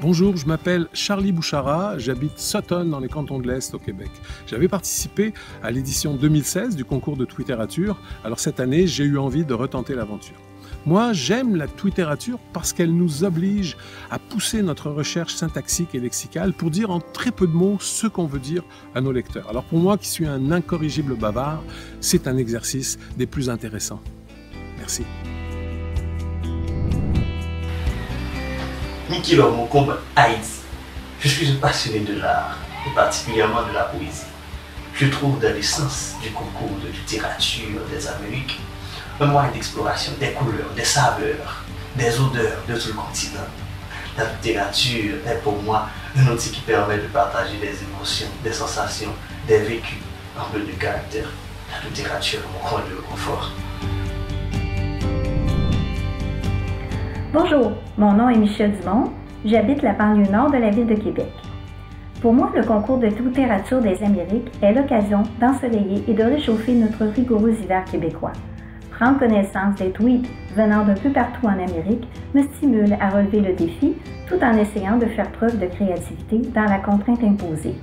Bonjour, je m'appelle Charlie Bouchara, j'habite Sutton dans les cantons de l'Est au Québec. J'avais participé à l'édition 2016 du concours de Twitterature, alors cette année j'ai eu envie de retenter l'aventure. Moi j'aime la Twitterature parce qu'elle nous oblige à pousser notre recherche syntaxique et lexicale pour dire en très peu de mots ce qu'on veut dire à nos lecteurs. Alors pour moi qui suis un incorrigible bavard, c'est un exercice des plus intéressants. Merci. Niki Mocombe, Haïti. Je suis un passionné de l'art, et particulièrement de la poésie. Je trouve dans l'essence du concours de littérature des Amériques un moyen d'exploration des couleurs, des saveurs, des odeurs de tout le continent. La littérature est pour moi un outil qui permet de partager des émotions, des sensations, des vécus en bleu de caractère. La littérature est mon coin de confort. Bonjour, mon nom est Michel Dumont, j'habite la banlieue nord de la ville de Québec. Pour moi, le concours de littérature des Amériques est l'occasion d'ensoleiller et de réchauffer notre rigoureux hiver québécois. Prendre connaissance des tweets venant d'un peu partout en Amérique me stimule à relever le défi tout en essayant de faire preuve de créativité dans la contrainte imposée.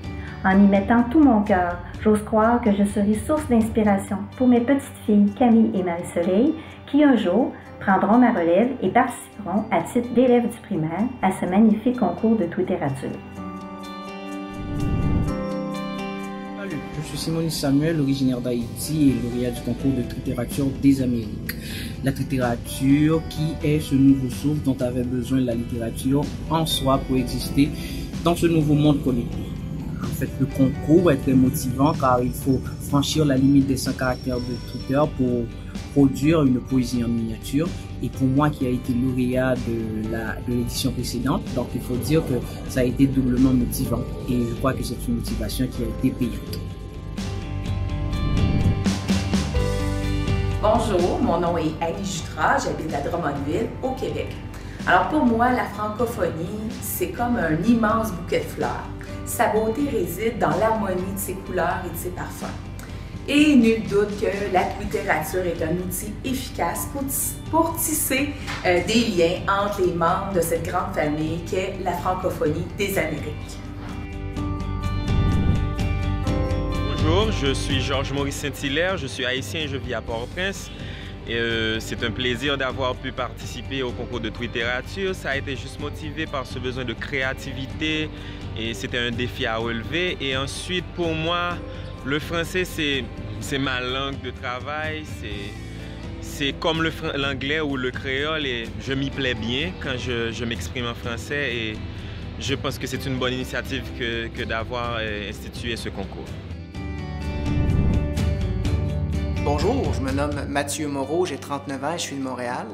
En y mettant tout mon cœur, j'ose croire que je serai source d'inspiration pour mes petites filles Camille et Marie-Soleil qui un jour prendront ma relève et participeront à titre d'élèves du primaire à ce magnifique concours de Twitterature. Salut, je suis Simone Samuel, originaire d'Haïti et lauréat du concours de Twitterature des Amériques. La littérature qui est ce nouveau souffle dont avait besoin la littérature en soi pour exister dans ce nouveau monde connecté. En fait, le concours est très motivant car il faut franchir la limite des 100 caractères de Twitter pour produire une poésie en miniature. Et pour moi qui a été lauréat de l'édition précédente, donc il faut dire que ça a été doublement motivant. Et je crois que c'est une motivation qui a été payante. Bonjour, mon nom est Ali Jutra, j'habite à Drummondville, au Québec. Alors pour moi, la francophonie, c'est comme un immense bouquet de fleurs. Sa beauté réside dans l'harmonie de ses couleurs et de ses parfums. Et nul doute que la littérature est un outil efficace pour tisser des liens entre les membres de cette grande famille qu'est la francophonie des Amériques. Bonjour, je suis Georges-Maurice Saint-Hilaire, je suis haïtien et je vis à Port-au-Prince. C'est un plaisir d'avoir pu participer au concours de Twitterature. Ça a été juste motivé par ce besoin de créativité et c'était un défi à relever. Et ensuite, pour moi, le français, c'est ma langue de travail. C'est comme l'anglais ou le créole et je m'y plais bien quand je m'exprime en français. Et je pense que c'est une bonne initiative que d'avoir institué ce concours. Bonjour, je me nomme Mathieu Moreau, j'ai 39 ans et je suis de Montréal.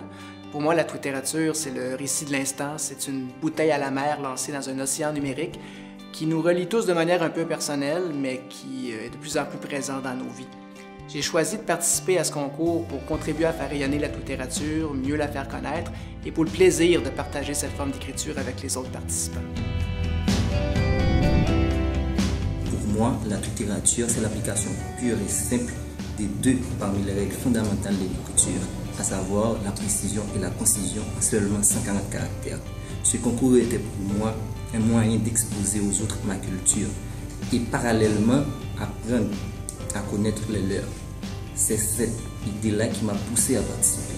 Pour moi, la Twitterature, c'est le récit de l'instant, c'est une bouteille à la mer lancée dans un océan numérique qui nous relie tous de manière un peu personnelle, mais qui est de plus en plus présent dans nos vies. J'ai choisi de participer à ce concours pour contribuer à faire rayonner la Twitterature, mieux la faire connaître et pour le plaisir de partager cette forme d'écriture avec les autres participants. Pour moi, la Twitterature, c'est l'application pure et simple des deux parmi les règles fondamentales de l'écriture, à savoir la précision et la concision en seulement 140 caractères. Ce concours était pour moi un moyen d'exposer aux autres ma culture et parallèlement apprendre à connaître les leurs. C'est cette idée-là qui m'a poussé à participer.